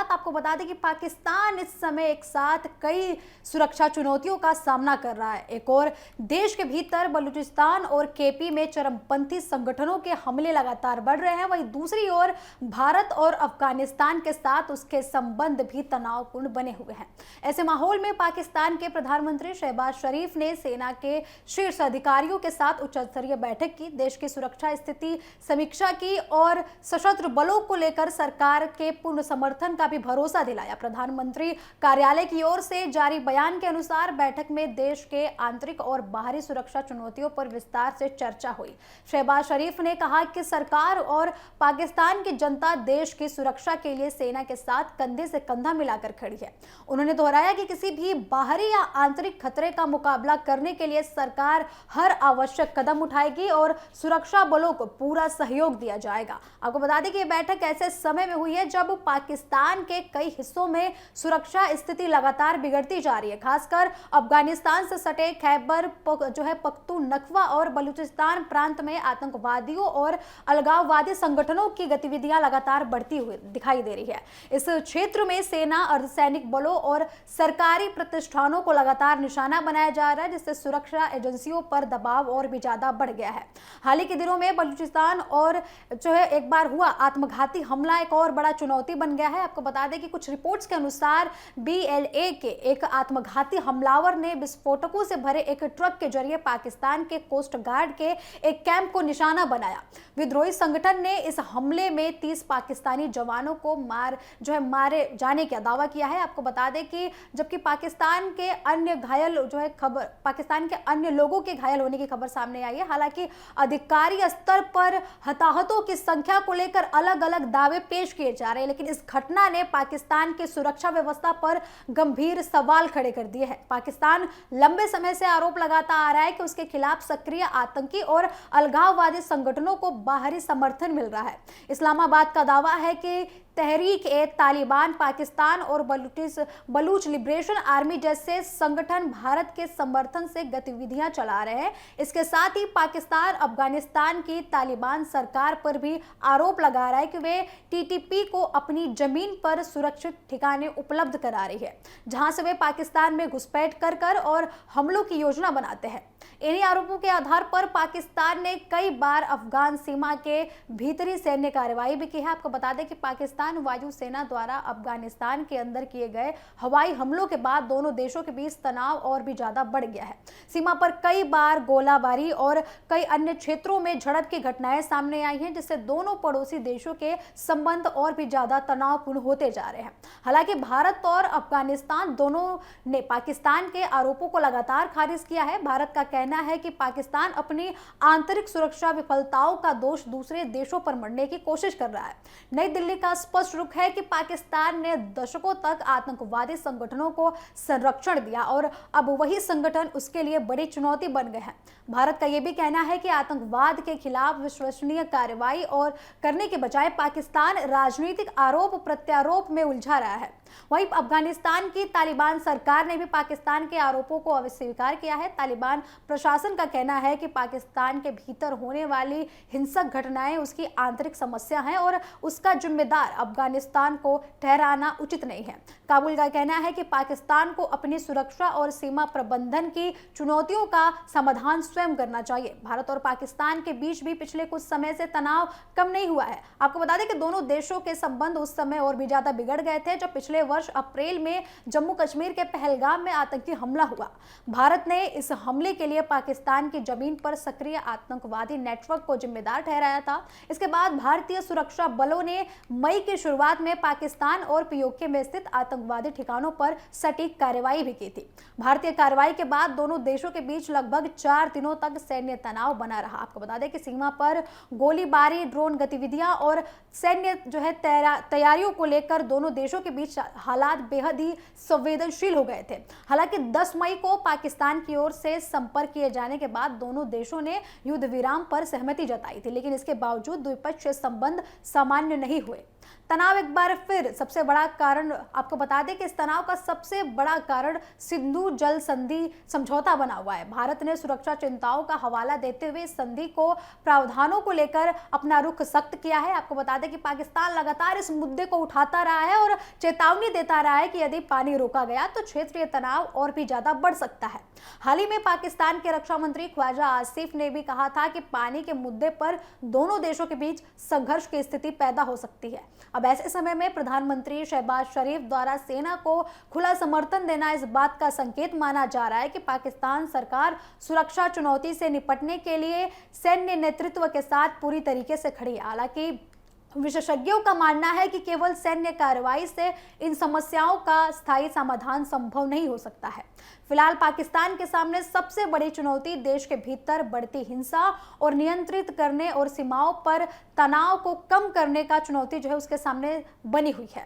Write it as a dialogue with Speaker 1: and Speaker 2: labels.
Speaker 1: साथ आपको बता दें कि पाकिस्तान इस समय एक साथ कई सुरक्षा चुनौतियों का सामना कर रहा है। एक और देश के भीतर बलूचिस्तान और केपी में चरमपंथी संगठनों के हमले लगातार बढ़ रहे हैं, वहीं दूसरी ओर भारत और अफगानिस्तान के साथ उसके संबंध भी तनावपूर्ण बने हुए हैं। ऐसे माहौल में पाकिस्तान के प्रधानमंत्री शहबाज शरीफ ने सेना के शीर्ष अधिकारियों के साथ उच्च स्तरीय बैठक की, देश की सुरक्षा स्थिति समीक्षा की और सशस्त्र बलों को लेकर सरकार के पूर्ण समर्थन का भी भरोसा दिलाया। प्रधानमंत्री कार्यालय की ओर से जारी बयान के अनुसार बैठक में देश के आंतरिक और बाहरी सुरक्षा चुनौतियों पर विस्तार से चर्चा हुई। शहबाज शरीफ ने कहा कि सरकार और पाकिस्तान की जनता देश की सुरक्षा के लिए सेना के साथ कंधे से कंधा मिलाकर खड़ी है। उन्होंने दोहराया कि किसी भी बाहरी या आंतरिक खतरे का मुकाबला करने के लिए सरकार हर आवश्यक कदम उठाएगी और सुरक्षा बलों को पूरा सहयोग दिया जाएगा। आपको बता दें कि यह बैठक ऐसे समय में हुई है जब पाकिस्तान के कई हिस्सों में सुरक्षा स्थिति लगातार बिगड़ती जा रही है। खासकर अफगानिस्तान से सटे खैबर पख्तूनख्वा और बलूचिस्तान प्रांत में आतंकवादियों और अलगाववादी संगठनों की गतिविधियां लगातार बढ़ती हुई दिखाई दे रही है। इस क्षेत्र में सेना, अर्धसैनिक बलों और सरकारी प्रतिष्ठानों को लगातार निशाना बनाया जा रहा है, जिससे सुरक्षा एजेंसियों पर दबाव और भी ज्यादा बढ़ गया है। हाल ही के दिनों में बलूचिस्तान और एक बार हुआ आत्मघाती हमला एक और बड़ा चुनौती बन गया है। आपको बता दें कि कुछ रिपोर्ट्स के अनुसार BLA के एक आत्मघाती हमलावर ने विस्फोटकों से भरे एक ट्रक के जरिए पाकिस्तान के कोस्ट गार्ड के एक कैंप को निशाना बनाया। विद्रोही संगठन ने इस हमले में 30 पाकिस्तानी जवानों को मारे जाने का दावा किया है। आपको बता दें कि जबकि पाकिस्तान के अन्य लोगों के घायल होने की खबर सामने आई है। हालांकि अधिकारी स्तर पर हताहतों की संख्या को लेकर अलग अलग दावे पेश किए जा रहे हैं, लेकिन इस घटना ने पाकिस्तान की सुरक्षा व्यवस्था पर गंभीर सवाल खड़े कर दिए हैं। पाकिस्तान लंबे समय से आरोप लगाता आ रहा है कि उसके खिलाफ सक्रिय आतंकी और अलगाववादी संगठनों को बाहरी समर्थन मिल रहा है। इस्लामाबाद का दावा है कि तहरीक-ए-तालिबान पाकिस्तान और बलूच लिबरेशन आर्मी जैसे संगठन भारत के समर्थन से गतिविधियां चला रहे हैं। इसके साथ ही पाकिस्तान अफगानिस्तान की तालिबान सरकार पर भी आरोप लगा रहा है कि वे TTP को अपनी जमीन पर सुरक्षित ठिकाने उपलब्ध करा रही है, जहां से वे पाकिस्तान में घुसपैठ कर और हमलों की योजना बनाते हैं। इन्हीं आरोपों के आधार पर पाकिस्तान ने कई बार अफगान सीमा के भीतरी सैन्य कार्रवाई भी की है। आपको बता दें कि पाकिस्तान वायु सेना द्वारा अफगानिस्तान के अंदर किए गए हवाई हमलों के बाद दोनों देशों के बीच तनाव और भी ज्यादा बढ़ गया है। सीमा पर कई बार गोलाबारी और कई अन्य क्षेत्रों में झड़प की घटनाएं सामने आई हैं, जिससे दोनों पड़ोसी देशों के संबंध और भी ज्यादा तनावपूर्ण होते जा रहे हैं। हालांकि भारत और अफगानिस्तान दोनों ने पाकिस्तान के आरोपों को लगातार खारिज किया है। भारत का कहना है कि पाकिस्तान अपनी आंतरिक सुरक्षा विफलताओं का दोष दूसरे देशों पर मढ़ने की कोशिश कर रहा है। नई दिल्ली का स्पष्ट रुख है कि पाकिस्तान ने दशकों तक आतंकवादी संगठनों को संरक्षण दिया और अब वही संगठन उसके लिए बड़ी चुनौती बन गए हैं। भारत का यह भी कहना है कि आतंकवाद के खिलाफ विश्वसनीय कार्रवाई और करने के बजाय पाकिस्तान राजनीतिक आरोप प्रत्यारोप में उलझा रहा है। वहीं अफगानिस्तान की तालिबान सरकार ने भी पाकिस्तान के आरोपों को अस्वीकार किया है। तालिबान प्रशासन का कहना है कि पाकिस्तान के भीतर होने वाली हिंसक घटनाएं उसकी आंतरिक समस्या हैं और उसका जिम्मेदार अफगानिस्तान को ठहराना उचित नहीं है। काबुल का कहना है कि पाकिस्तान को अपनी सुरक्षा और सीमा प्रबंधन की चुनौतियों का समाधान स्वयं करना चाहिए। भारत और पाकिस्तान के बीच भी पिछले कुछ समय से तनाव कम नहीं हुआ है। आपको बता दें कि दोनों देशों के संबंध उस समय और भी ज्यादा बिगड़ गए थे जब पिछले वर्ष अप्रैल में जम्मू कश्मीर के पहलगाम में आतंकी हमला हुआ। भारत ने इस हमले के लिए पाकिस्तान की जमीन पर सक्रिय आतंकवादी नेटवर्क को जिम्मेदार ठहराया था। इसके बाद भारतीय सुरक्षा बलों ने मई की शुरुआत में पाकिस्तान और POK में स्थित आतंकवादी ठिकानों पर सटीक कार्रवाई भी की थी। भारतीय कार्रवाई के बाद दोनों देशों के बीच लगभग 4 दिनों तक सैन्य तनाव बना रहा। आपको बता दें कि सीमा पर गोलीबारी, ड्रोन गतिविधियां और सैन्य तैयारियों को लेकर दोनों देशों के बीच हालात बेहद ही संवेदनशील हो गए थे। हालांकि 10 मई को पाकिस्तान की ओर से संपर्क किए जाने के बाद दोनों देशों ने युद्ध विराम पर सहमति जताई थी, लेकिन इसके बावजूद द्विपक्षीय संबंध सामान्य नहीं हुए। तनाव एक बार फिर सबसे बड़ा कारण, आपको बता दें कि इस तनाव का सबसे बड़ा कारण सिंधु जल संधि समझौता बना हुआ है। भारत ने सुरक्षा चिंताओं का हवाला देते हुए इस संधि को प्रावधानों को लेकर अपना रुख सख्त किया है। आपको बता दें कि पाकिस्तान लगातार इस मुद्दे को उठाता रहा है और चेतावनी देता रहा है कि यदि पानी रोका गया तो क्षेत्रीय तनाव और भी ज्यादा बढ़ सकता है। हाल ही में पाकिस्तान के रक्षा मंत्री ख्वाजा आसिफ ने भी कहा था कि पानी के मुद्दे पर दोनों देशों के बीच संघर्ष की स्थिति पैदा हो सकती है। अब ऐसे समय में प्रधानमंत्री शहबाज शरीफ द्वारा सेना को खुला समर्थन देना इस बात का संकेत माना जा रहा है कि पाकिस्तान सरकार सुरक्षा चुनौती से निपटने के लिए सैन्य नेतृत्व के साथ पूरी तरीके से खड़ी है। हालांकि विशेषज्ञों का मानना है कि केवल सैन्य कार्रवाई से इन समस्याओं का स्थायी समाधान संभव नहीं हो सकता है। फिलहाल पाकिस्तान के सामने सबसे बड़ी चुनौती देश के भीतर बढ़ती हिंसा और नियंत्रित करने और सीमाओं पर तनाव को कम करने का चुनौती जो है उसके सामने बनी हुई है।